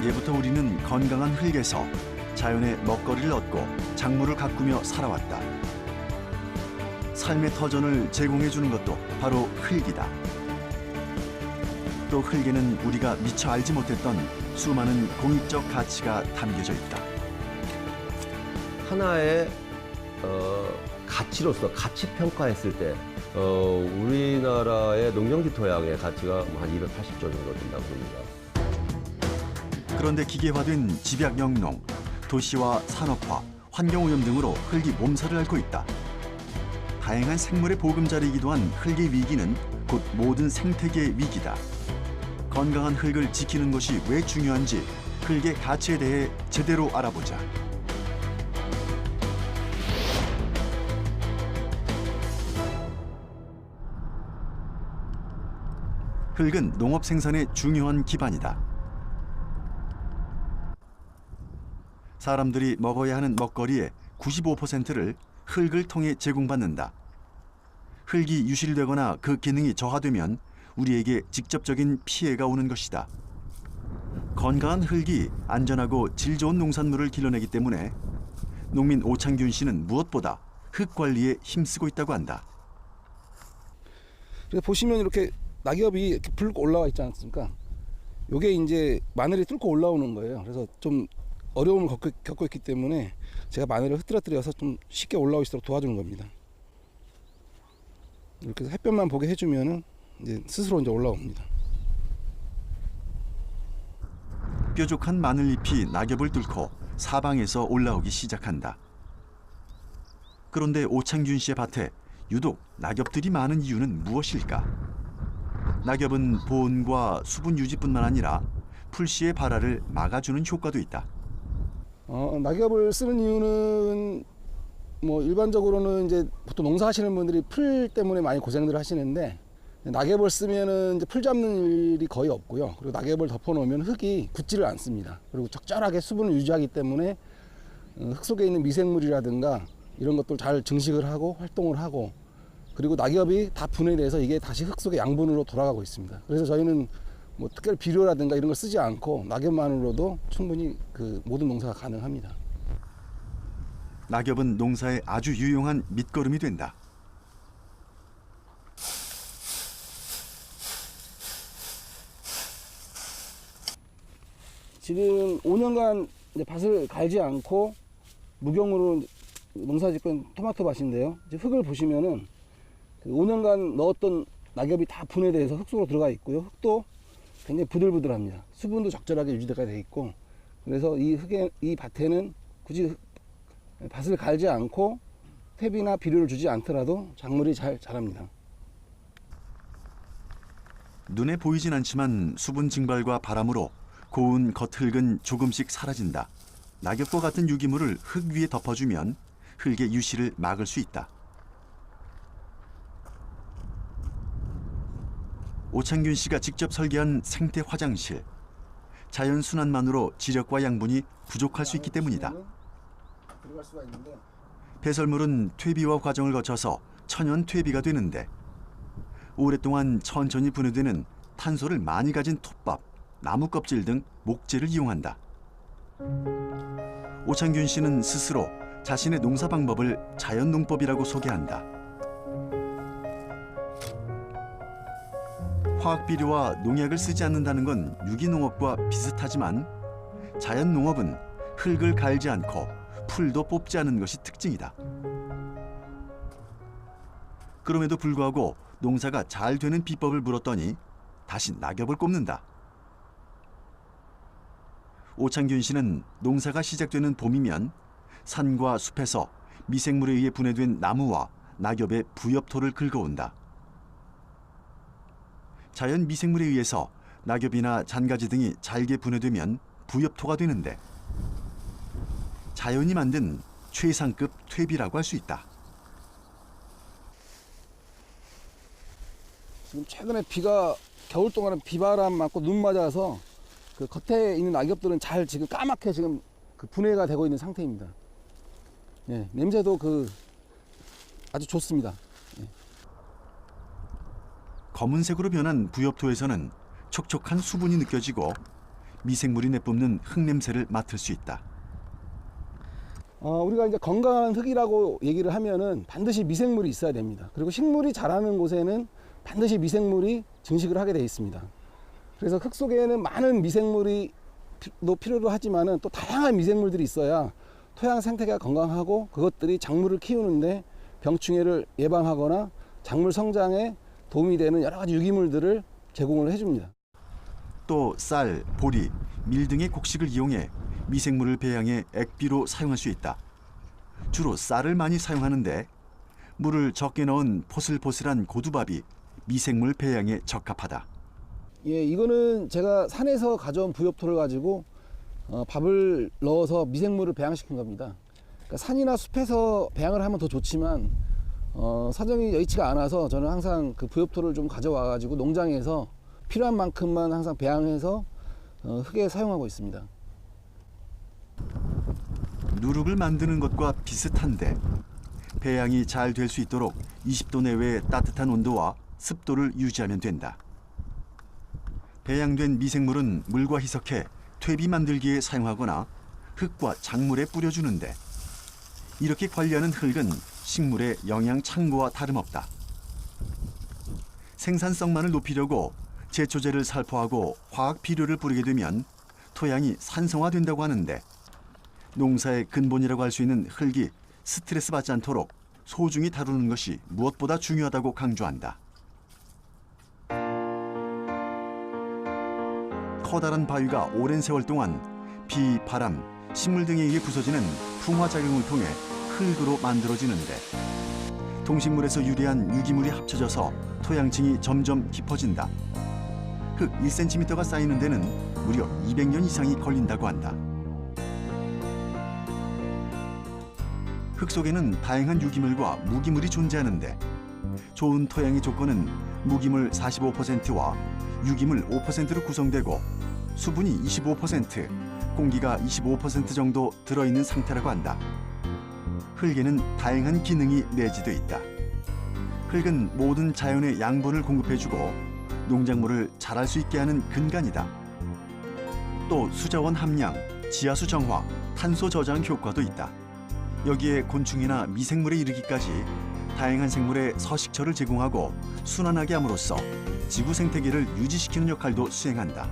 예부터 우리는 건강한 흙에서 자연의 먹거리를 얻고 작물을 가꾸며 살아왔다. 삶의 터전을 제공해주는 것도 바로 흙이다. 또 흙에는 우리가 미처 알지 못했던 수많은 공익적 가치가 담겨져 있다. 하나의 가치로서 가치 평가했을 때 우리나라의 농경지 토양의 가치가 한 280조 정도 된다고 봅니다. 그런데 기계화된 집약 영농, 도시화, 산업화, 환경오염 등으로 흙이 몸살을 앓고 있다. 다양한 생물의 보금자리이기도 한 흙의 위기는 곧 모든 생태계의 위기다. 건강한 흙을 지키는 것이 왜 중요한지 흙의 가치에 대해 제대로 알아보자. 흙은 농업 생산의 중요한 기반이다. 사람들이 먹어야 하는 먹거리의 95%를 흙을 통해 제공받는다. 흙이 유실되거나 그 기능이 저하되면 우리에게 직접적인 피해가 오는 것이다. 건강한 흙이 안전하고 질 좋은 농산물을 길러내기 때문에 농민 오창균 씨는 무엇보다 흙 관리에 힘쓰고 있다고 한다. 보시면 이렇게 낙엽이 이렇게 붉고 올라와 있지 않습니까? 요게 이제 마늘이 뚫고 올라오는 거예요. 그래서 좀 어려움을 겪고 있기 때문에 제가 마늘을 흐트러뜨려서 좀 쉽게 올라올 수 있도록 도와주는 겁니다. 이렇게 해서 햇볕만 보게 해주면은 이제 스스로 이제 올라옵니다. 뾰족한 마늘잎이 낙엽을 뚫고 사방에서 올라오기 시작한다. 그런데 오창균 씨의 밭에 유독 낙엽들이 많은 이유는 무엇일까? 낙엽은 보온과 수분 유지뿐만 아니라 풀씨의 발화를 막아주는 효과도 있다. 낙엽을 쓰는 이유는 뭐 일반적으로는 이제 보통 농사하시는 분들이 풀 때문에 많이 고생들 하시는데 낙엽을 쓰면은 이제 풀 잡는 일이 거의 없고요. 그리고 낙엽을 덮어놓으면 흙이 굳지를 않습니다. 그리고 적절하게 수분을 유지하기 때문에 흙 속에 있는 미생물이라든가 이런 것들 잘 증식을 하고 활동을 하고 그리고 낙엽이 다 분해돼서 이게 다시 흙 속의 양분으로 돌아가고 있습니다. 그래서 저희는 뭐 특별 비료라든가 이런 걸 쓰지 않고 낙엽만으로도 충분히 그 모든 농사가 가능합니다. 낙엽은 농사에 아주 유용한 밑거름이 된다. 지금 5년간 이제 밭을 갈지 않고 무경으로 농사짓고 토마토 밭인데요. 이제 흙을 보시면은 그 5년간 넣었던 낙엽이 다 분해돼서 흙 속으로 들어가 있고요. 흙도 굉장히 부들부들합니다. 수분도 적절하게 유지가 돼 있고 그래서 이 밭에는 굳이 밭을 갈지 않고 퇴비나 비료를 주지 않더라도 작물이 잘 자랍니다. 눈에 보이진 않지만 수분 증발과 바람으로 고운 겉흙은 조금씩 사라진다. 낙엽과 같은 유기물을 흙 위에 덮어주면 흙의 유실을 막을 수 있다. 오창균 씨가 직접 설계한 생태 화장실. 자연 순환만으로 지력과 양분이 부족할 수 있기 때문이다. 배설물은 퇴비화 과정을 거쳐서 천연 퇴비가 되는데 오랫동안 천천히 분해되는 탄소를 많이 가진 톱밥, 나무 껍질 등 목재를 이용한다. 오창균 씨는 스스로 자신의 농사 방법을 자연농법이라고 소개한다. 화학 비료와 농약을 쓰지 않는다는 건 유기농업과 비슷하지만 자연농업은 흙을 갈지 않고 풀도 뽑지 않은 것이 특징이다. 그럼에도 불구하고 농사가 잘 되는 비법을 물었더니 다시 낙엽을 꼽는다. 오창균 씨는 농사가 시작되는 봄이면 산과 숲에서 미생물에 의해 분해된 나무와 낙엽의 부엽토를 긁어온다. 자연 미생물에 의해서 낙엽이나 잔가지 등이 잘게 분해되면 부엽토가 되는데 자연이 만든 최상급 퇴비라고 할 수 있다. 지금 최근에 겨울 동안은 비바람 맞고 눈 맞아서 그 겉에 있는 낙엽들은 잘 지금 까맣게 지금 그 분해가 되고 있는 상태입니다. 예, 냄새도 아주 좋습니다. 예. 검은색으로 변한 부엽토에서는 촉촉한 수분이 느껴지고 미생물이 내뿜는 흙 냄새를 맡을 수 있다. 우리가 이제 건강한 흙이라고 얘기를 하면은 반드시 미생물이 있어야 됩니다. 그리고 식물이 자라는 곳에는 반드시 미생물이 증식을 하게 되어 있습니다. 그래서 흙 속에는 많은 미생물이 필요로 하지만은 또 다양한 미생물들이 있어야 토양 생태계가 건강하고 그것들이 작물을 키우는데 병충해를 예방하거나 작물 성장에 도움이 되는 여러 가지 유기물들을 제공을 해줍니다. 또 쌀, 보리, 밀 등의 곡식을 이용해 미생물을 배양해 액비로 사용할 수 있다. 주로 쌀을 많이 사용하는데 물을 적게 넣은 포슬포슬한 고두밥이 미생물 배양에 적합하다. 예, 이거는 제가 산에서 가져온 부엽토를 가지고 밥을 넣어서 미생물을 배양시킨 겁니다. 그러니까 산이나 숲에서 배양을 하면 더 좋지만 사정이 여의치가 않아서 저는 항상 그 부엽토를 좀 가져와 가지고 농장에서 필요한 만큼만 항상 배양해서 흙에 사용하고 있습니다. 누룩을 만드는 것과 비슷한데 배양이 잘 될 수 있도록 20도 내외의 따뜻한 온도와 습도를 유지하면 된다. 배양된 미생물은 물과 희석해 퇴비 만들기에 사용하거나 흙과 작물에 뿌려주는데 이렇게 관리하는 흙은 식물의 영양 창고와 다름없다. 생산성만을 높이려고 제초제를 살포하고 화학 비료를 뿌리게 되면 토양이 산성화된다고 하는데 농사의 근본이라고 할 수 있는 흙이 스트레스 받지 않도록 소중히 다루는 것이 무엇보다 중요하다고 강조한다. 커다란 바위가 오랜 세월 동안 비, 바람, 식물 등에 의해 부서지는 풍화작용을 통해 흙으로 만들어지는데 동식물에서 유래한 유기물이 합쳐져서 토양층이 점점 깊어진다. 흙 1cm가 쌓이는 데는 무려 200년 이상이 걸린다고 한다. 흙 속에는 다양한 유기물과 무기물이 존재하는데 좋은 토양의 조건은 무기물 45%와 유기물 5%로 구성되고 수분이 25%, 공기가 25% 정도 들어있는 상태라고 한다. 흙에는 다양한 기능이 내재돼 있다. 흙은 모든 자연의 양분을 공급해주고 농작물을 자랄 수 있게 하는 근간이다. 또 수자원 함량, 지하수 정화, 탄소 저장 효과도 있다. 여기에 곤충이나 미생물에 이르기까지 다양한 생물에 서식처를 제공하고 순환하게 함으로써 지구 생태계를 유지시키는 역할도 수행한다.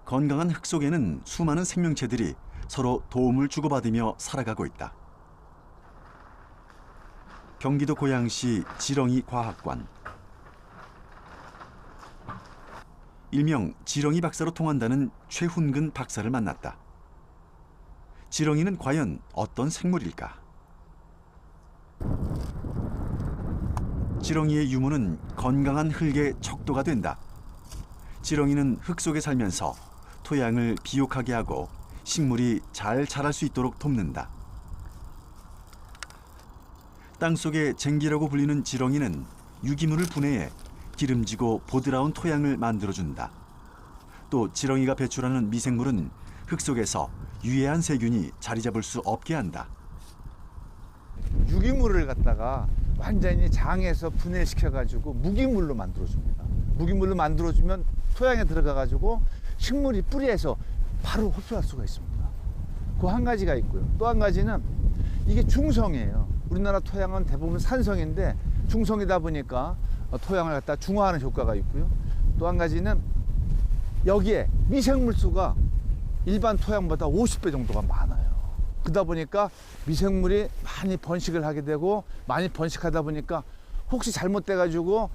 건강한 흙 속에는 수많은 생명체들이 서로 도움을 주고받으며 살아가고 있다. 경기도 고양시 지렁이 과학관. 일명 지렁이 박사로 통한다는 최훈근 박사를 만났다. 지렁이는 과연 어떤 생물일까? 지렁이의 유무는 건강한 흙의 척도가 된다. 지렁이는 흙 속에 살면서 토양을 비옥하게 하고 식물이 잘 자랄 수 있도록 돕는다. 땅속의 쟁기라고 불리는 지렁이는 유기물을 분해해 기름지고 보드라운 토양을 만들어준다. 또 지렁이가 배출하는 미생물은 흙 속에서 유해한 세균이 자리 잡을 수 없게 한다. 유기물을 갖다가 완전히 장에서 분해시켜가지고 무기물로 만들어줍니다. 무기물로 만들어주면 토양에 들어가가지고 식물이 뿌리에서 바로 흡수할 수가 있습니다. 그 한 가지가 있고요. 또 한 가지는 이게 중성이에요. 우리나라 토양은 대부분 산성인데 중성이다 보니까 토양을 갖다 중화하는 효과가 있고요. 또 한 가지는 여기에 미생물 수가 일반 토양보다 50배 정도가 많아요. 그러다 보니까 미생물이 많이 번식을 하게 되고 많이 번식하다 보니까 혹시 잘못돼가지고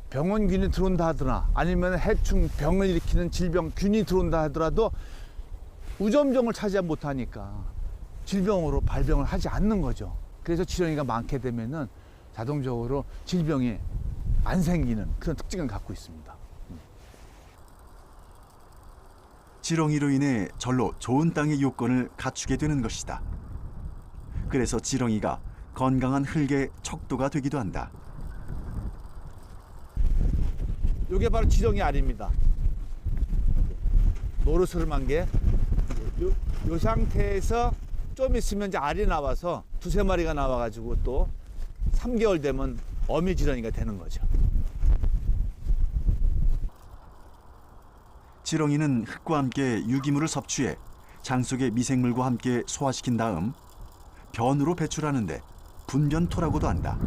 병원균이 들어온다 하더라 아니면 해충 병을 일으키는 질병균이 들어온다 하더라도 우점종을 차지하지 못하니까 질병으로 발병을 하지 않는 거죠. 그래서 지렁이가 많게 되면은 자동적으로 질병이 안 생기는 그런 특징을 갖고 있습니다. 지렁이로 인해 절로 좋은 땅의 요건을 갖추게 되는 것이다. 그래서 지렁이가 건강한 흙의 척도가 되기도 한다. 이게 바로 지렁이 알입니다. 노르스름한 게 요 상태에서 좀 있으면 이제 알이 나와서 두세 마리가 나와가지고 또 3개월 되면 어미 지렁이가 되는 거죠. 지렁이는 흙과 함께 유기물을 섭취해 장 속의 미생물과 함께 소화시킨 다음 변으로 배출하는데 분변토라고도 한다.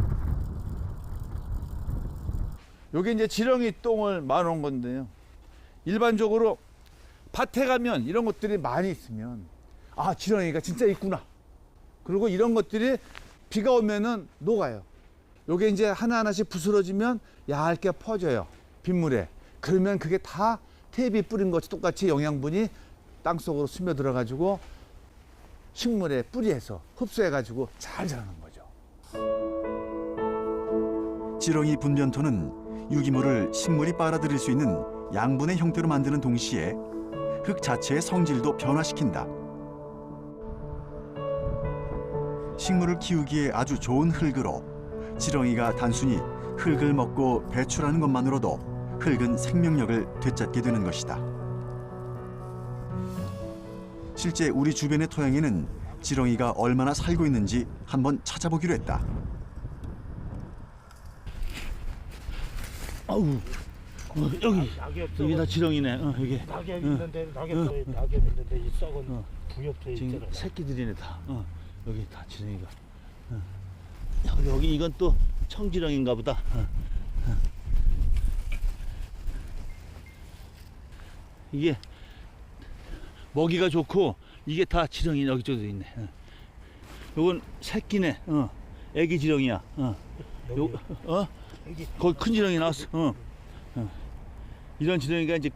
요게 이제 지렁이 똥을 말아놓은 건데요. 일반적으로 밭에 가면 이런 것들이 많이 있으면 아, 지렁이가 진짜 있구나. 그리고 이런 것들이 비가 오면은 녹아요. 요게 이제 하나하나씩 부스러지면 얇게 퍼져요. 빗물에. 그러면 그게 다 탭이 뿌린 것이 똑같이 영양분이 땅속으로 스며들어가지고 식물의 뿌리에서 흡수해가지고 잘 자라는 거죠. 지렁이 분변토는 유기물을 식물이 빨아들일 수 있는 양분의 형태로 만드는 동시에 흙 자체의 성질도 변화시킨다. 식물을 키우기에 아주 좋은 흙으로 지렁이가 단순히 흙을 먹고 배출하는 것만으로도 흙은 생명력을 되찾게 되는 것이다. 실제 우리 주변의 토양에는 지렁이가 얼마나 살고 있는지 한번 찾아보기로 했다. 아우, 여기 다 지렁이네. 여기 낙엽 있는데 낙엽 있는데 이 썩은 부엽도 지금 있잖아. 새끼들이네 다. 여기 다 지렁이가. 여기 이건 또 청지렁인가 보다. 이게 먹이가 좋고 이게 다 지렁이 여기저기도 있네. 요건 새끼네. 애기 지렁이야. 요 거기 큰 지렁이 나왔어. 이런 지렁이가 이제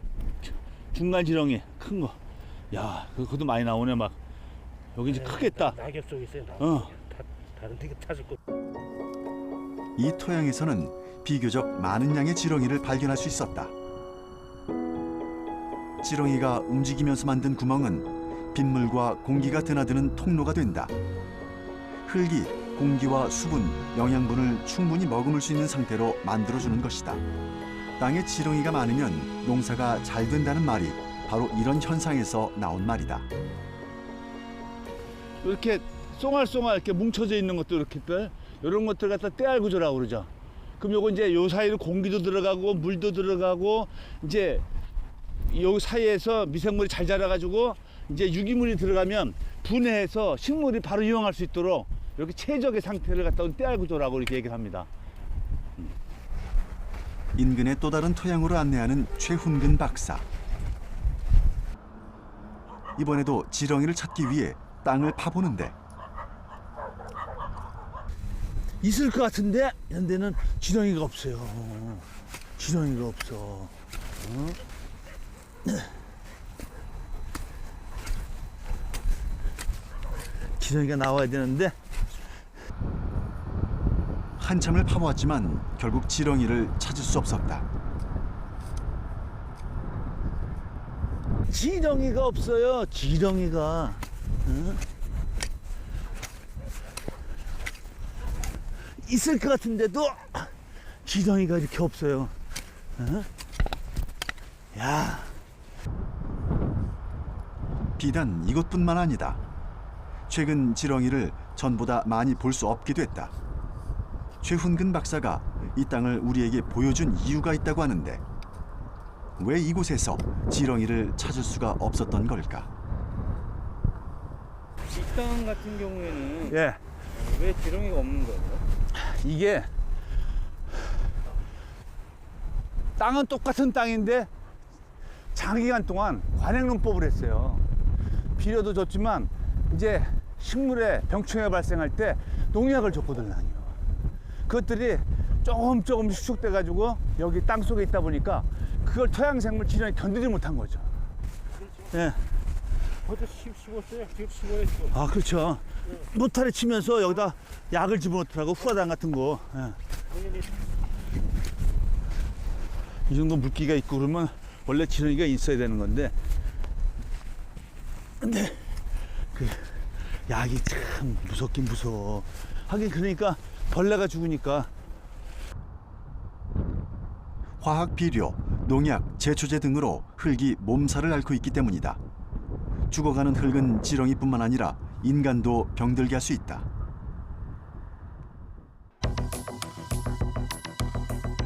중간 지렁이 큰 거. 야, 그것도 많이 나오네 막. 여기 이제 크겠다. 낙엽 속에 있어요. 다른 데가 찾을 거. 이 토양에서는 비교적 많은 양의 지렁이를 발견할 수 있었다. 지렁이가 움직이면서 만든 구멍은 빗물과 공기가 드나드는 통로가 된다. 흙이 공기와 수분, 영양분을 충분히 머금을 수 있는 상태로 만들어주는 것이다. 땅에 지렁이가 많으면 농사가 잘 된다는 말이 바로 이런 현상에서 나온 말이다. 이렇게 쏘알쏘알 이렇게 뭉쳐져 있는 것도 이렇게 이런 것들 갖다 떼알구조라고 그러죠. 그럼 요거 이제 요 사이로 공기도 들어가고 물도 들어가고 이제 요 사이에서 미생물이 잘 자라가지고 이제 유기물이 들어가면 분해해서 식물이 바로 이용할 수 있도록 이렇게 최적의 상태를 갖다 온 떼알구조라고 이렇게 얘기를 합니다. 인근의 또 다른 토양으로 안내하는 최훈근 박사. 이번에도 지렁이를 찾기 위해 땅을 파보는데 있을 것 같은데 이런 데는 지렁이가 없어요. 지렁이가 없어. 지렁이가 나와야 되는데 한참을 파보았지만 결국 지렁이를 찾을 수 없었다. 지렁이가 없어요. 지렁이가. 있을 것 같은데도 지렁이가 이렇게 없어요. 야, 비단 이것뿐만 아니다. 최근 지렁이를 전보다 많이 볼 수 없게 됐다. 최훈근 박사가 이 땅을 우리에게 보여준 이유가 있다고 하는데 왜 이곳에서 지렁이를 찾을 수가 없었던 걸까? 식당 같은 경우에는 예. 왜 지렁이가 없는 거예요? 이게 땅은 똑같은 땅인데 장기간 동안 관행농법을 했어요. 비료도 줬지만 이제 식물에 병충해가 발생할 때 농약을 줬거든요. 그것들이 조금 수축돼 가지고 여기 땅 속에 있다 보니까 그걸 토양생물 지렁이 견디지 못한 거죠. 예. 그것도 씹었어요. 씹어했어. 아 그렇죠. 노타리 치면서 여기다 약을 집어넣더라고. 후라당 같은 거. 예. 이 정도 물기가 있고 그러면 원래 지렁이가 있어야 되는 건데 근데 그 약이 참 무섭긴 무서워. 하긴 그러니까 벌레가 죽으니까. 화학 비료, 농약, 제초제 등으로 흙이 몸살을 앓고 있기 때문이다. 죽어가는 흙은 지렁이뿐만 아니라 인간도 병들게 할 수 있다.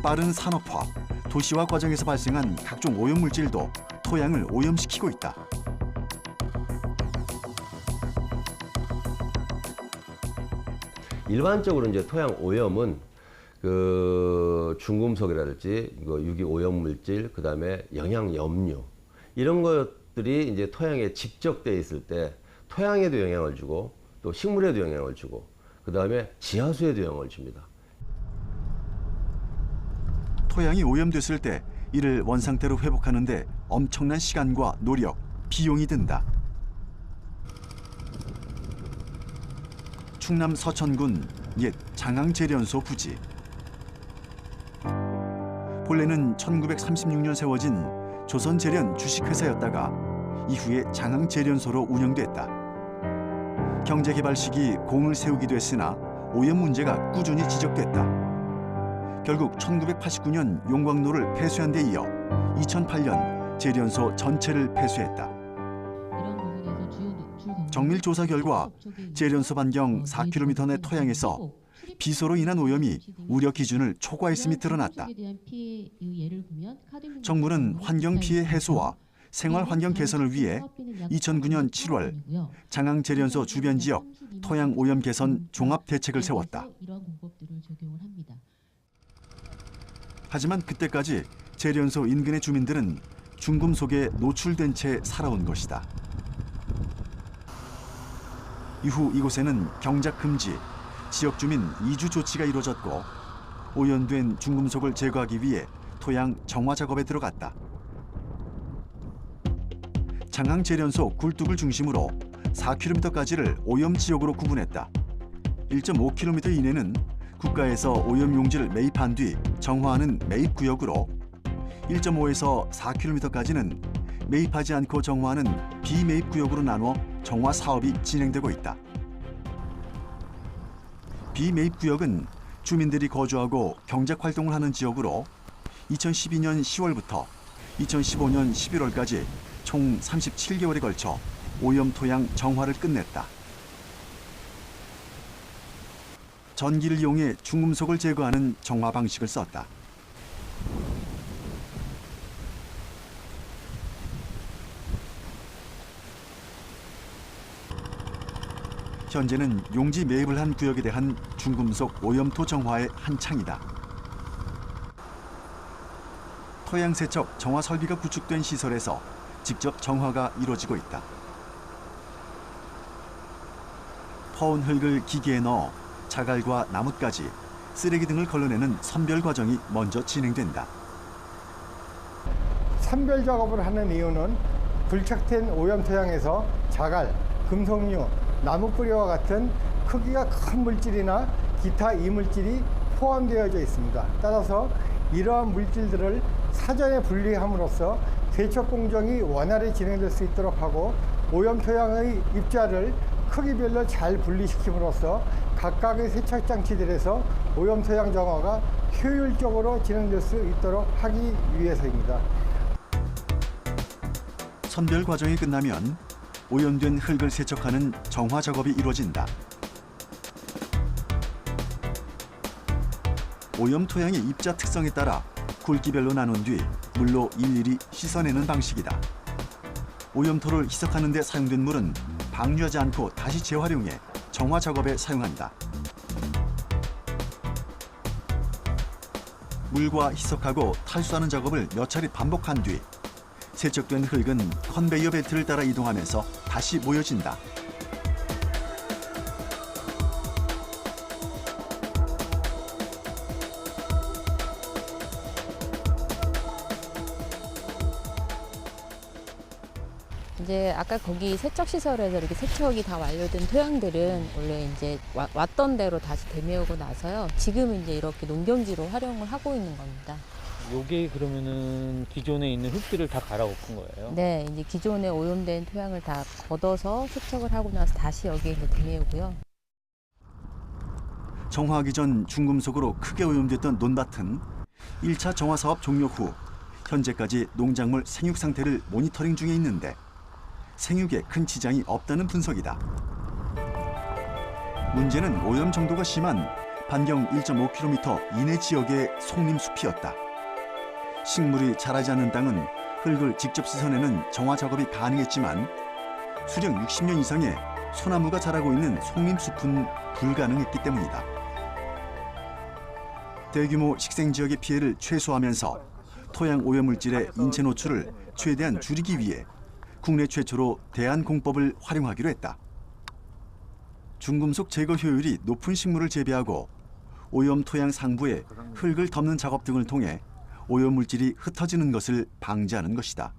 빠른 산업화, 도시화 과정에서 발생한 각종 오염물질도 토양을 오염시키고 있다. 일반적으로 이제 토양 오염은 그 중금속이라든지 유기 오염 물질, 그다음에 영양 염류 이런 것들이 이제 토양에 집적돼 있을 때 토양에도 영향을 주고 또 식물에도 영향을 주고 그다음에 지하수에도 영향을 줍니다. 토양이 오염됐을 때 이를 원상태로 회복하는데 엄청난 시간과 노력, 비용이 든다. 충남 서천군 옛 장항제련소 부지. 본래는 1936년 세워진 조선제련 주식회사였다가 이후에 장항제련소로 운영됐다. 경제개발 시기 공을 세우기도 했으나 오염 문제가 꾸준히 지적됐다. 결국 1989년 용광로를 폐쇄한 데 이어 2008년 제련소 전체를 폐쇄했다. 정밀 조사 결과 제련소 반경 4km 내 토양에서 비소로 인한 오염이 우려 기준을 초과했음이 드러났다. 정부는 환경 피해 해소와 생활 환경 개선을 위해 2009년 7월 장항제련소 주변 지역 토양 오염 개선 종합 대책을 세웠다. 하지만 그때까지 제련소 인근의 주민들은 중금속에 노출된 채 살아온 것이다. 이후 이곳에는 경작 금지, 지역 주민 이주 조치가 이루어졌고 오염된 중금속을 제거하기 위해 토양 정화 작업에 들어갔다. 장항제련소 굴뚝을 중심으로 4km까지를 오염 지역으로 구분했다. 1.5km 이내는 국가에서 오염 용지를 매입한 뒤 정화하는 매입 구역으로 1.5에서 4km까지는 매입하지 않고 정화하는 비매입 구역으로 나눠 정화 사업이 진행되고 있다. 비매입 구역은 주민들이 거주하고 경작 활동을 하는 지역으로 2012년 10월부터 2015년 11월까지 총 37개월에 걸쳐 오염 토양 정화를 끝냈다. 전기를 이용해 중금속을 제거하는 정화 방식을 썼다. 현재는 용지 매입을 한 구역에 대한 중금속 오염토 정화의 한창이다. 토양 세척 정화 설비가 구축된 시설에서 직접 정화가 이루어지고 있다. 퍼온 흙을 기계에 넣어 자갈과 나뭇가지, 쓰레기 등을 걸러내는 선별 과정이 먼저 진행된다. 선별 작업을 하는 이유는 불착된 오염 토양에서 자갈, 금속류, 나무 뿌리와 같은 크기가 큰 물질이나 기타 이물질이 포함되어져 있습니다. 따라서 이러한 물질들을 사전에 분리함으로써 세척 공정이 원활히 진행될 수 있도록 하고 오염 토양의 입자를 크기별로 잘 분리시킴으로써 각각의 세척 장치들에서 오염 토양 정화가 효율적으로 진행될 수 있도록 하기 위해서입니다. 선별 과정이 끝나면 오염된 흙을 세척하는 정화 작업이 이루어진다. 오염 토양의 입자 특성에 따라 굵기별로 나눈 뒤 물로 일일이 씻어내는 방식이다. 오염토를 희석하는 데 사용된 물은 방류하지 않고 다시 재활용해 정화 작업에 사용한다. 물과 희석하고 탈수하는 작업을 몇 차례 반복한 뒤 세척된 흙은 컨베이어 벨트를 따라 이동하면서 다시 모여진다. 이제 아까 거기 세척 시설에서 이렇게 세척이 다 완료된 토양들은 원래 이제 왔던 대로 다시 되메우고 나서요. 지금 이제 이렇게 농경지로 활용을 하고 있는 겁니다. 요게 그러면은 기존에 있는 흙들을 다 갈아엎은 거예요? 네, 이제 기존에 오염된 토양을 다 걷어서 세척을 하고 나서 다시 여기에 이제 되메우고요. 정화하기 전 중금속으로 크게 오염됐던 논밭은 1차 정화 사업 종료 후 현재까지 농작물 생육 상태를 모니터링 중에 있는데 생육에 큰 지장이 없다는 분석이다. 문제는 오염 정도가 심한 반경 1.5km 이내 지역의 송림숲이었다. 식물이 자라지 않는 땅은 흙을 직접 씻어내는 정화 작업이 가능했지만 수령 60년 이상의 소나무가 자라고 있는 송림숲은 불가능했기 때문이다. 대규모 식생 지역의 피해를 최소화하면서 토양 오염물질의 인체 노출을 최대한 줄이기 위해 국내 최초로 대안공법을 활용하기로 했다. 중금속 제거 효율이 높은 식물을 재배하고 오염 토양 상부에 흙을 덮는 작업 등을 통해 오염물질이 흩어지는 것을 방지하는 것이다.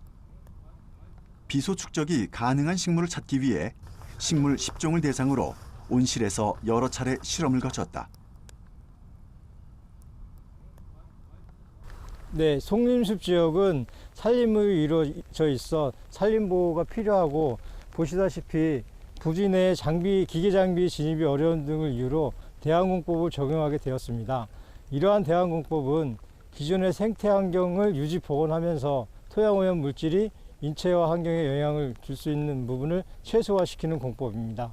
비소 축적이 가능한 식물을 찾기 위해 식물 10종을 대상으로 온실에서 여러 차례 실험을 거쳤다. 네, 송림숲 지역은 산림으로 이루어져 있어 산림보호가 필요하고 보시다시피 부지 내 기계 장비 진입이 어려운 등을 이유로 대안공법을 적용하게 되었습니다. 이러한 대안공법은 기존의 생태 환경을 유지 복원하면서 토양 오염 물질이 인체와 환경에 영향을 줄 수 있는 부분을 최소화시키는 공법입니다.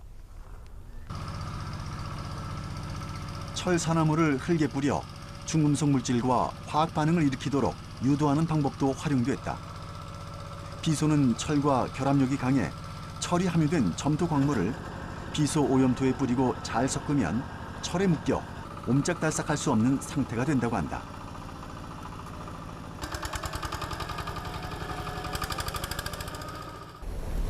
철사나무를 흙에 뿌려 중금속 물질과 화학 반응을 일으키도록 유도하는 방법도 활용됐다. 비소는 철과 결합력이 강해 철이 함유된 점토 광물을 비소 오염토에 뿌리고 잘 섞으면 철에 묶여 옴짝달싹할 수 없는 상태가 된다고 한다.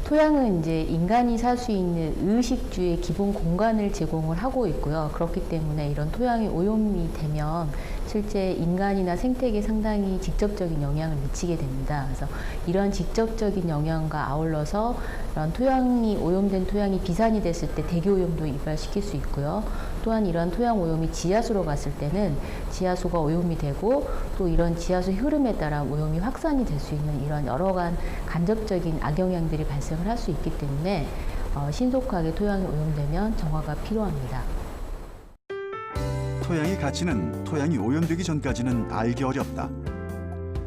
토양은 이제 인간이 살 수 있는 의식주의 기본 공간을 제공을 하고 있고요. 그렇기 때문에 이런 토양이 오염이 되면 실제 인간이나 생태계에 상당히 직접적인 영향을 미치게 됩니다. 그래서 이런 직접적인 영향과 아울러서 이런 오염된 토양이 비산이 됐을 때 대기오염도 유발시킬 수 있고요. 또한 이런 토양 오염이 지하수로 갔을 때는 지하수가 오염이 되고 또 이런 지하수 흐름에 따라 오염이 확산이 될 수 있는 이런 여러 간접적인 악영향들이 발생을 할 수 있기 때문에 신속하게 토양이 오염되면 정화가 필요합니다. 토양의 가치는 토양이 오염되기 전까지는 알기 어렵다.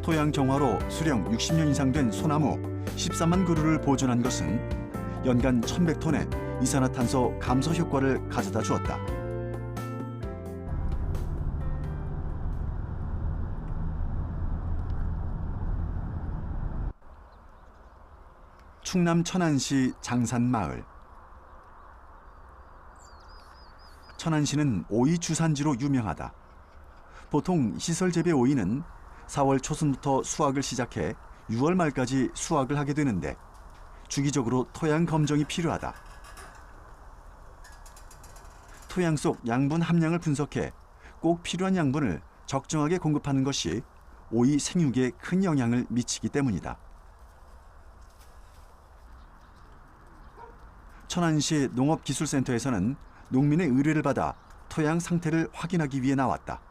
토양 정화로 수령 60년 이상 된 소나무 13만 그루를 보존한 것은 연간 1,100톤의 이산화탄소 감소 효과를 가져다 주었다. 충남 천안시 장산마을. 천안시는 오이 주산지로 유명하다. 보통 시설 재배 오이는 4월 초순부터 수확을 시작해 6월 말까지 수확을 하게 되는데 주기적으로 토양 검정이 필요하다. 토양 속 양분 함량을 분석해 꼭 필요한 양분을 적정하게 공급하는 것이 오이 생육에 큰 영향을 미치기 때문이다. 천안시 농업기술센터에서는 농민의 의뢰를 받아 토양 상태를 확인하기 위해 나왔다.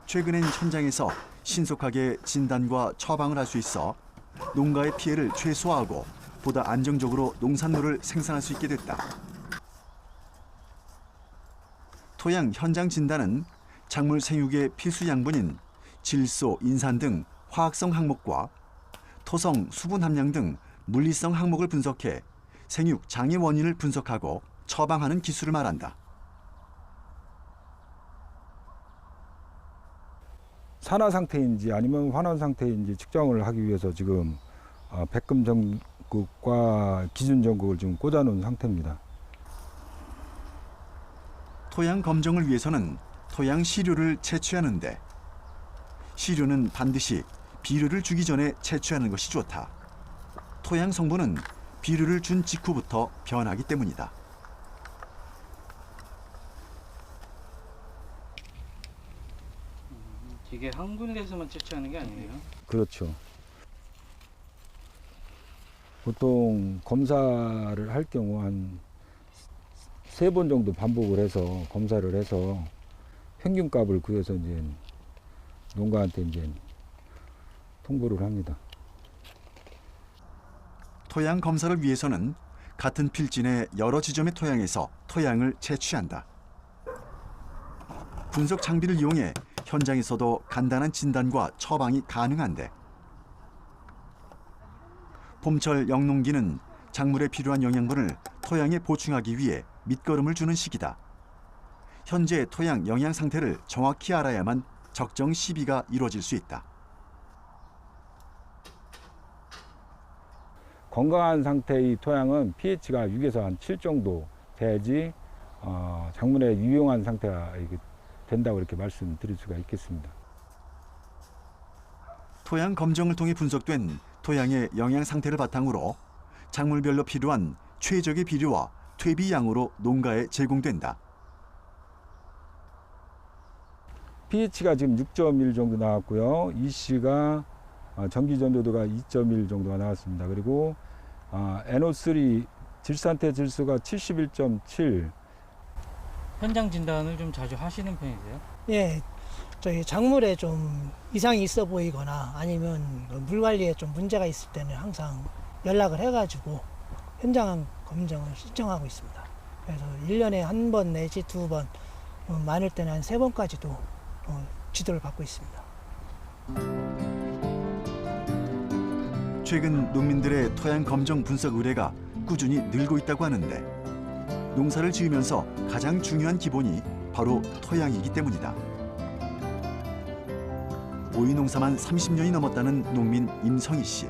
최근엔 현장에서 신속하게 진단과 처방을 할 수 있어 농가의 피해를 최소화하고 보다 안정적으로 농산물을 생산할 수 있게 됐다. 토양 현장 진단은 작물 생육의 필수 양분인 질소, 인산 등 화학성 항목과 토성, 수분 함량 등 물리성 항목을 분석해 생육 장애 원인을 분석하고 처방하는 기술을 말한다. 산화 상태인지 아니면 환원 상태인지 측정을 하기 위해서 지금 백금 전극과 기준 전극을 지금 꽂아놓은 상태입니다. 토양 검정을 위해서는 토양 시료를 채취하는데 시료는 반드시 비료를 주기 전에 채취하는 것이 좋다. 토양 성분은 비료를 준 직후부터 변하기 때문이다. 이게 한 군데에서만 채취하는 게 아니에요? 그렇죠. 보통 검사를 할 경우 한 3번 정도 반복을 해서 검사를 해서 평균값을 구해서 이제 농가한테 이제 통보를 합니다. 토양 검사를 위해서는 같은 필진의 여러 지점의 토양에서 토양을 채취한다. 분석 장비를 이용해 현장에서도 간단한 진단과 처방이 가능한데 봄철 영농기는 작물에 필요한 영양분을 토양에 보충하기 위해 밑거름을 주는 시기다. 현재 토양 영양 상태를 정확히 알아야만 적정 시비가 이루어질 수 있다. 건강한 상태의 토양은 pH가 6에서 한 7 정도 돼야지 작물에 유용한 상태가 된다고 이렇게 말씀드릴 수가 있겠습니다. 토양 검정을 통해 분석된 토양의 영양 상태를 바탕으로 작물별로 필요한 최적의 비료와 퇴비 양으로 농가에 제공된다. pH가 지금 6.1 정도 나왔고요. EC가 전기 전도도가 2.1 정도가 나왔습니다. 그리고 NO3 질산태 질소가 71.7. 현장 진단을 좀 자주 하시는 편이세요? 예, 저희 작물에 좀 이상이 있어 보이거나 아니면 물 관리에 좀 문제가 있을 때는 항상 연락을 해가지고 현장 검정을 신청하고 있습니다. 그래서 1년에 한 번 내지 2번, 많을 때는 한 3번까지도 지도를 받고 있습니다. 최근 농민들의 토양 검정 분석 의뢰가 꾸준히 늘고 있다고 하는데 농사를 지으면서 가장 중요한 기본이 바로 토양이기 때문이다. 오이 농사만 30년이 넘었다는 농민 임성희 씨.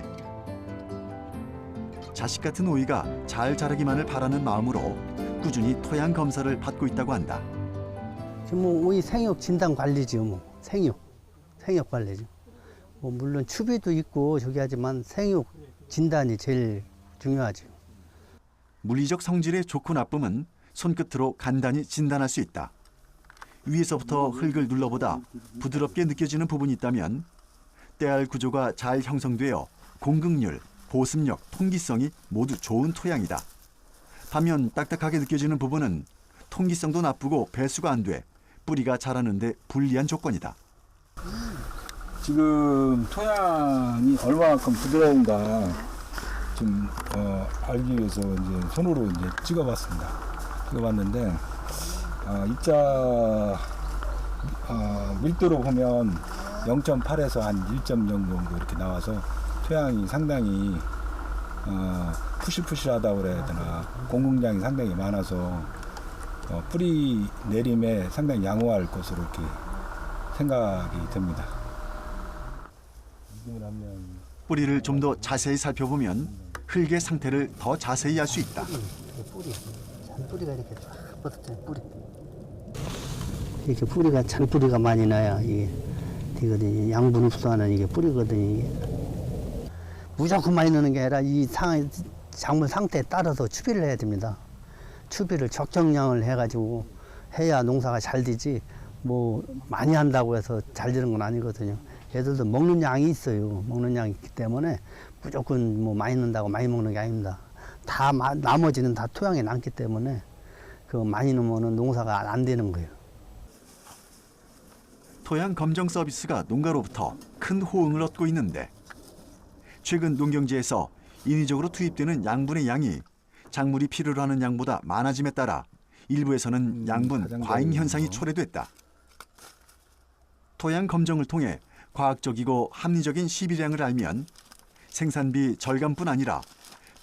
자식 같은 오이가 잘 자라기만을 바라는 마음으로 꾸준히 토양 검사를 받고 있다고 한다. 지금 뭐 오이 생육 진단 관리죠. 뭐 생육 관리죠. 뭐 물론 추비도 있고 저기 하지만 생육 진단이 제일 중요하죠. 물리적 성질의 좋고 나쁨은 손끝으로 간단히 진단할 수 있다. 위에서부터 흙을 눌러보다 부드럽게 느껴지는 부분이 있다면 때알 구조가 잘 형성되어 공급률, 보습력, 통기성이 모두 좋은 토양이다. 반면 딱딱하게 느껴지는 부분은 통기성도 나쁘고 배수가 안 돼 뿌리가 자라는데 불리한 조건이다. 지금 토양이 얼마만큼 부드러운가 좀 알기 위해서 이제 손으로 이제 찍어봤습니다. 찍어봤는데 입자 밀도로 보면 0.8에서 한 1.0 정도 이렇게 나와서 토양이 상당히 푸실푸실하다고 그래야 되나 공급량이 상당히 많아서 뿌리 내림에 상당히 양호할 것으로 이렇게 생각이 됩니다. 뿌리를 좀 더 자세히 살펴보면 흙의 상태를 더 자세히 알 수 있다. 뿌리가 이렇게 쫙 뻗었잖아요. 뿌리. 이렇게 뿌리가 잔뿌리가 많이 나야 이게 되거든요. 양분 흡수하는 이게 뿌리거든요. 이게. 무조건 많이 넣는 게 아니라 이 작물 상태에 따라서 추비를 해야 됩니다. 추비를 적정량을 해가지고 해야 농사가 잘 되지 뭐 많이 한다고 해서 잘 되는 건 아니거든요. 얘들도 먹는 양이 있어요. 먹는 양이 있기 때문에 무조건 뭐 많이 넣는다고 많이 먹는 게 아닙니다. 다 나머지는 다 토양에 남기 때문에 그 많이 넣으면 농사가 안 되는 거예요. 토양 검정 서비스가 농가로부터 큰 호응을 얻고 있는데 최근 농경지에서 인위적으로 투입되는 양분의 양이 작물이 필요로 하는 양보다 많아짐에 따라 일부에서는 양분 과잉 현상이 초래됐다. 토양 검정을 통해 과학적이고 합리적인 시비량을 알면 생산비 절감뿐 아니라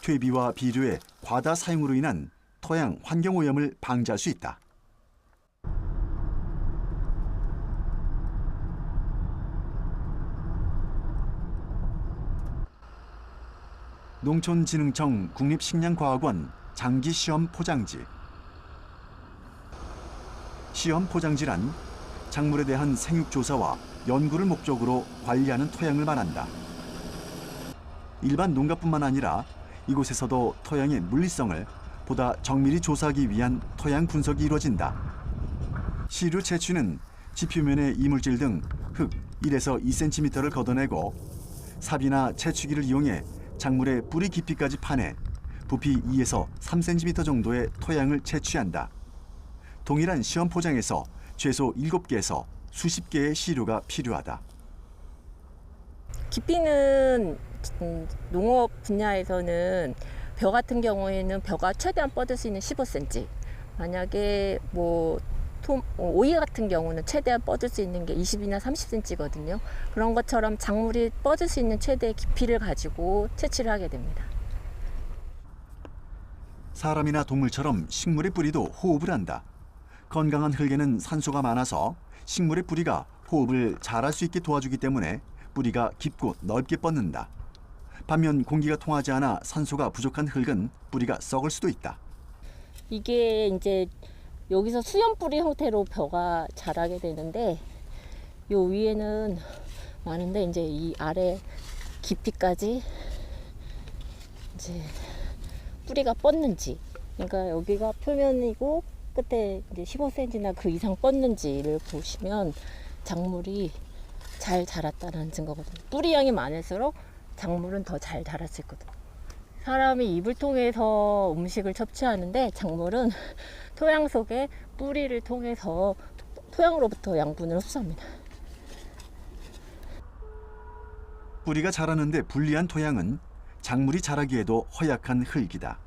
퇴비와 비료의 과다 사용으로 인한 토양 환경 오염을 방지할 수 있다. 농촌진흥청 국립식량과학원 장기 시험 포장지. 시험 포장지란 작물에 대한 생육 조사와 연구를 목적으로 관리하는 토양을 말한다. 일반 농가뿐만 아니라 이곳에서도 토양의 물리성을 보다 정밀히 조사하기 위한 토양 분석이 이루어진다. 시료 채취는 지표면의 이물질 등 흙 1에서 2cm를 걷어내고 삽이나 채취기를 이용해 작물의 뿌리 깊이까지 파내 부피 2에서 3cm 정도의 토양을 채취한다. 동일한 시험 포장에서 최소 7개에서 수십 개의 시료가 필요하다. 깊이는 농업 분야에서는 벼 같은 경우에는 벼가 최대한 뻗을 수 있는 15cm. 만약에 뭐 오이 같은 경우는 최대한 뻗을 수 있는 게 20이나 30cm거든요. 그런 것처럼 작물이 뻗을 수 있는 최대의 깊이를 가지고 채취를 하게 됩니다. 사람이나 동물처럼 식물의 뿌리도 호흡을 한다. 건강한 흙에는 산소가 많아서 식물의 뿌리가 호흡을 잘할 수 있게 도와주기 때문에 뿌리가 깊고 넓게 뻗는다. 반면 공기가 통하지 않아 산소가 부족한 흙은 뿌리가 썩을 수도 있다. 이게 이제 여기서 수연 뿌리 형태로 벼가 자라게 되는데 요 위에는 많은데 이제 이 아래 깊이까지 이제 뿌리가 뻗는지, 그러니까 여기가 표면이고 끝에 이제 15cm나 그 이상 뻗는지를 보시면 작물이 잘 자랐다는 증거거든요. 뿌리 양이 많을수록 작물은 더 잘 자랐을 거거든요. 사람이 입을 통해서 음식을 섭취하는데 작물은 토양 속에 뿌리를 통해서 토양으로부터 양분을 흡수합니다. 뿌리가 자라는데 불리한 토양은 작물이 자라기에도 허약한 흙이다.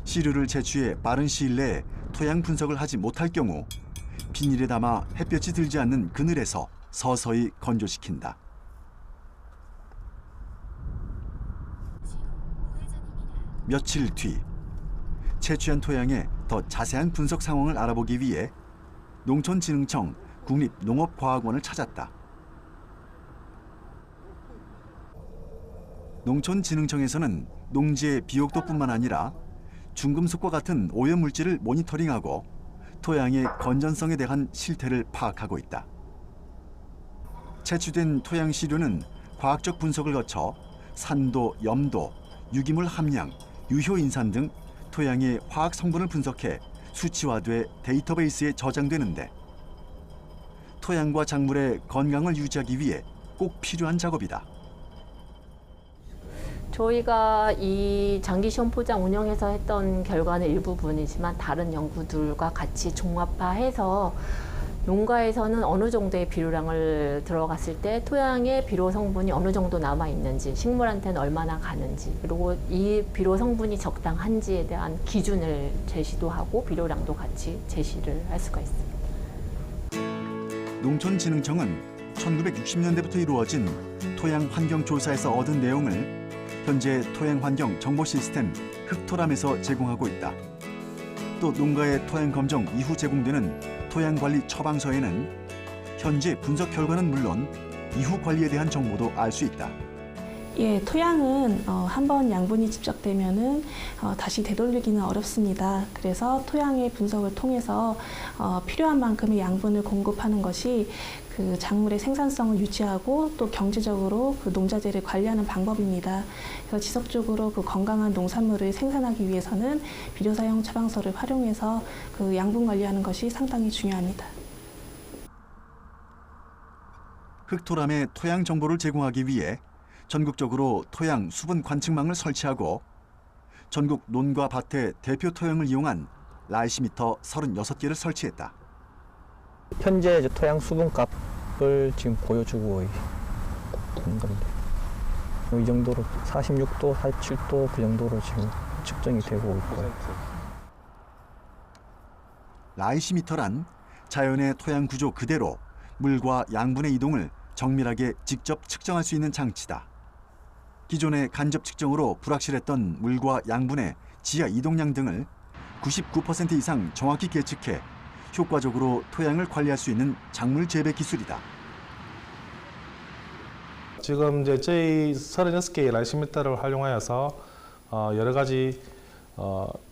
시료를 채취해 빠른 시일 내에 토양 분석을 하지 못할 경우 비닐에 담아 햇볕이 들지 않는 그늘에서 서서히 건조시킨다. 며칠 뒤 채취한 토양의 더 자세한 분석 상황을 알아보기 위해 농촌진흥청 국립농업과학원을 찾았다. 농촌진흥청에서는 농지의 비옥도뿐만 아니라 중금속과 같은 오염물질을 모니터링하고 토양의 건전성에 대한 실태를 파악하고 있다. 채취된 토양 시료는 과학적 분석을 거쳐 산도, 염도, 유기물 함량, 유효 인산 등 토양의 화학 성분을 분석해 수치화돼 데이터베이스에 저장되는데 토양과 작물의 건강을 유지하기 위해 꼭 필요한 작업이다. 저희가 이 장기 시험 포장 운영해서 했던 결과는 일부분이지만 다른 연구들과 같이 종합화해서 농가에서는 어느 정도의 비료량을 들어갔을 때 토양에 비료 성분이 어느 정도 남아 있는지, 식물한테는 얼마나 가는지, 그리고 이 비료 성분이 적당한지에 대한 기준을 제시도 하고 비료량도 같이 제시를 할 수가 있습니다. 농촌진흥청은 1960년대부터 이루어진 토양 환경 조사에서 얻은 내용을 현재 토양 환경 정보 시스템 흙토람에서 제공하고 있다. 또 농가의 토양 검정 이후 제공되는 토양 관리 처방서에는 현재 분석 결과는 물론 이후 관리에 대한 정보도 알 수 있다. 예, 토양은 한번 양분이 집적되면은 다시 되돌리기는 어렵습니다. 그래서 토양의 분석을 통해서 필요한 만큼의 양분을 공급하는 것이 그 작물의 생산성을 유지하고 또 경제적으로 그 농자재를 관리하는 방법입니다. 그래서 지속적으로 그 건강한 농산물을 생산하기 위해서는 비료 사용 처방서를 활용해서 그 양분 관리하는 것이 상당히 중요합니다. 흙토람의 토양 정보를 제공하기 위해 전국적으로 토양 수분 관측망을 설치하고 전국 논과 밭의 대표 토양을 이용한 라이시미터 36개를 설치했다. 현재 이제 토양 수분값을 지금 보여주고 있는 겁니다. 이 정도로 46도, 47도 그 정도로 지금 측정이 되고 있고요. 라이시미터란 자연의 토양 구조 그대로 물과 양분의 이동을 정밀하게 직접 측정할 수 있는 장치다. 기존의 간접 측정으로 불확실했던 물과 양분의 지하 이동량 등을 99% 이상 정확히 계측해 효과적으로 토양을 관리할 수 있는 작물 재배 기술이다. 지금 이제 저희 36개의 라이시미터를 활용하여서 여러 가지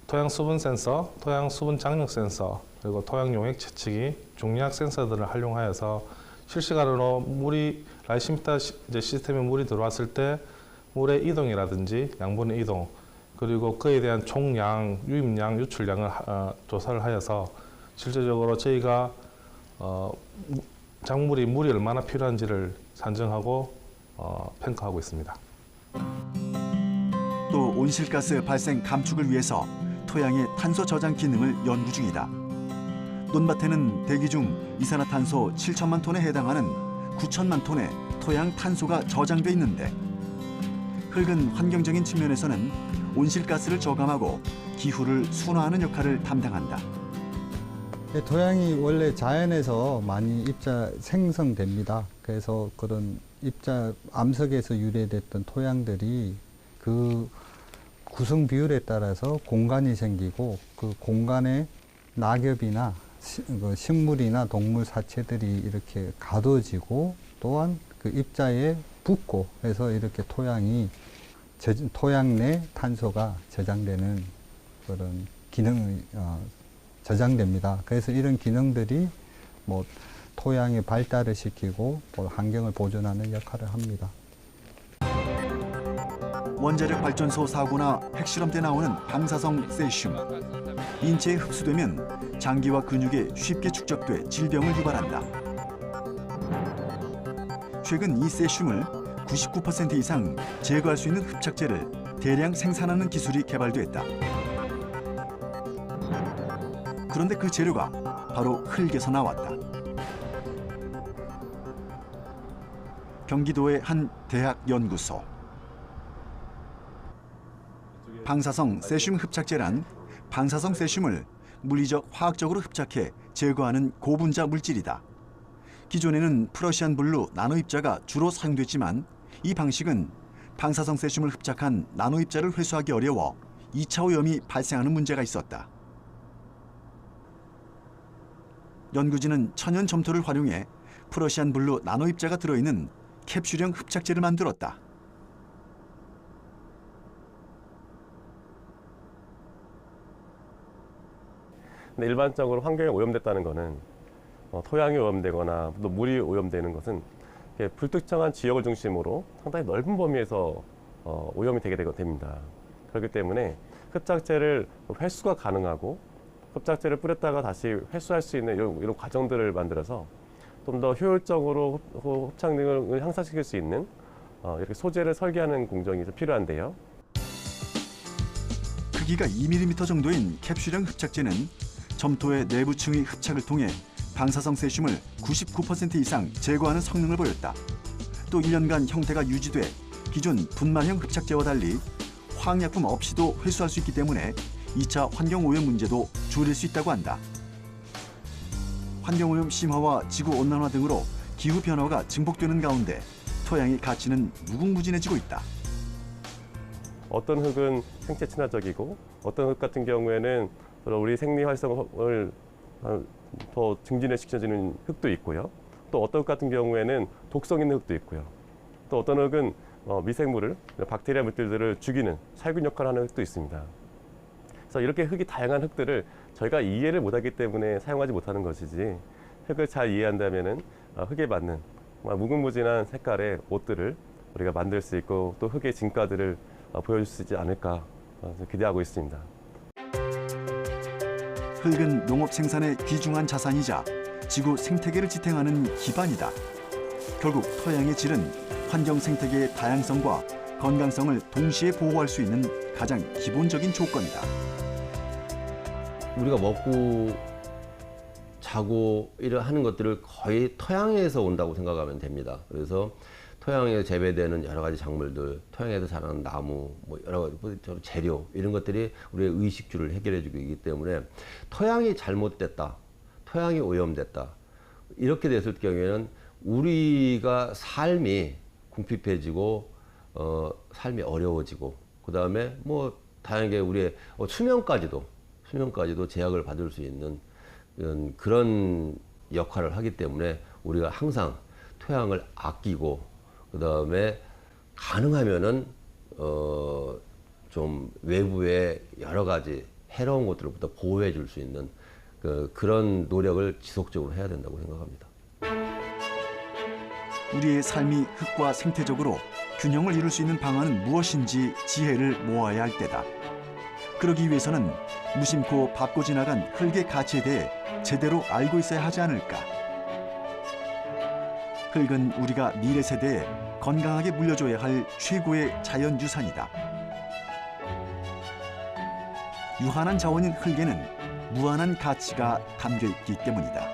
토양 수분 센서, 토양 수분 장력 센서, 그리고 토양 용액 채측기, 중력 센서들을 활용하여서 실시간으로 물이 라이시미터 이제 시스템에 물이 들어왔을 때 물의 이동이라든지 양분의 이동, 그리고 그에 대한 총량, 유입량, 유출량을 조사를 하여서 실질적으로 저희가 작물이 물이 얼마나 필요한지를 산정하고 평가하고 있습니다. 또 온실가스 발생 감축을 위해서 토양의 탄소 저장 기능을 연구 중이다. 논밭에는 대기 중 이산화탄소 7천만 톤에 해당하는 9천만 톤의 토양 탄소가 저장돼 있는데 흙은 환경적인 측면에서는 온실가스를 저감하고 기후를 순화하는 역할을 담당한다. 토양이 원래 자연에서 많이 입자 생성됩니다. 그래서 그런 입자 암석에서 유래됐던 토양들이 그 구성 비율에 따라서 공간이 생기고 그 공간에 낙엽이나 식물이나 동물 사체들이 이렇게 가둬지고 또한 그 입자에 붙고 해서 이렇게 토양 내 탄소가 저장되는 그런 기능이 저장됩니다. 그래서 이런 기능들이 뭐 토양의 발달을 시키고 또 환경을 보존하는 역할을 합니다. 원자력 발전소 사고나 핵실험 때 나오는 방사성 세슘. 인체에 흡수되면 장기와 근육에 쉽게 축적돼 질병을 유발한다. 최근 이 세슘을 99% 이상 제거할 수 있는 흡착제를 대량 생산하는 기술이 개발됐다. 그런데 그 재료가 바로 흙에서 나왔다. 경기도의 한 대학 연구소. 방사성 세슘 흡착제란 방사성 세슘을 물리적 화학적으로 흡착해 제거하는 고분자 물질이다. 기존에는 프러시안 블루 나노 입자가 주로 사용됐지만 이 방식은 방사성 세슘을 흡착한 나노 입자를 회수하기 어려워 2차 오염이 발생하는 문제가 있었다. 연구진은 천연 점토를 활용해 프러시안 블루 나노 입자가 들어있는 캡슐형 흡착제를 만들었다. 근데 일반적으로 환경에 오염됐다는 것은 토양이 오염되거나 또 물이 오염되는 것은 불특정한 지역을 중심으로 상당히 넓은 범위에서 오염이 되게 됩니다. 그렇기 때문에 흡착제를 회수가 가능하고 흡착제를 뿌렸다가 다시 회수할 수 있는 이런 과정들을 만들어서 좀 더 효율적으로 흡착 능력을 향상시킬 수 있는 이렇게 소재를 설계하는 공정이 좀 필요한데요. 크기가 2mm 정도인 캡슐형 흡착제는 점토의 내부층의 흡착을 통해 방사성 세슘을 99% 이상 제거하는 성능을 보였다. 또 1년간 형태가 유지돼 기존 분말형 흡착제와 달리 화학약품 없이도 회수할 수 있기 때문에 2차 환경오염 문제도 줄일 수 있다고 한다. 환경오염 심화와 지구온난화 등으로 기후변화가 증폭되는 가운데 토양의 가치는 무궁무진해지고 있다. 어떤 흙은 생체 친화적이고 어떤 흙 같은 경우에는 우리 생리 활성을 더 증진시켜주는 흙도 있고요. 또 어떤 흙 같은 경우에는 독성 있는 흙도 있고요. 또 어떤 흙은 미생물을, 박테리아 물질들을 죽이는 살균 역할을 하는 흙도 있습니다. 그래서 이렇게 흙이 다양한 흙들을 저희가 이해를 못하기 때문에 사용하지 못하는 것이지, 흙을 잘 이해한다면은 흙에 맞는 무궁무진한 색깔의 옷들을 우리가 만들 수 있고 또 흙의 진가들을 보여줄 수 있지 않을까 기대하고 있습니다. 흙은 농업 생산의 귀중한 자산이자 지구 생태계를 지탱하는 기반이다. 결국 토양의 질은 환경 생태계의 다양성과 건강성을 동시에 보호할 수 있는 가장 기본적인 조건이다. 우리가 먹고 자고 하는 것들을 거의 토양에서 온다고 생각하면 됩니다. 그래서 토양에 재배되는 여러 가지 작물들, 토양에서 자라는 나무, 뭐 여러 가지 재료 이런 것들이 우리의 의식주를 해결해주고 있기 때문에 토양이 잘못됐다, 토양이 오염됐다 이렇게 됐을 경우에는 우리가 삶이 궁핍해지고 삶이 어려워지고 그 다음에 뭐 다양하게 우리의 수명까지도 제약을 받을 수 있는 그런 역할을 하기 때문에 우리가 항상 토양을 아끼고 그 다음에 가능하면은 좀 외부의 여러 가지 해로운 것들로부터 보호해 줄 수 있는 그런 노력을 지속적으로 해야 된다고 생각합니다. 우리의 삶이 흙과 생태적으로 균형을 이룰 수 있는 방안은 무엇인지 지혜를 모아야 할 때다. 그러기 위해서는 무심코 밟고 지나간 흙의 가치에 대해 제대로 알고 있어야 하지 않을까. 흙은 우리가 미래 세대에 건강하게 물려줘야 할 최고의 자연 유산이다. 유한한 자원인 흙에는 무한한 가치가 담겨 있기 때문이다.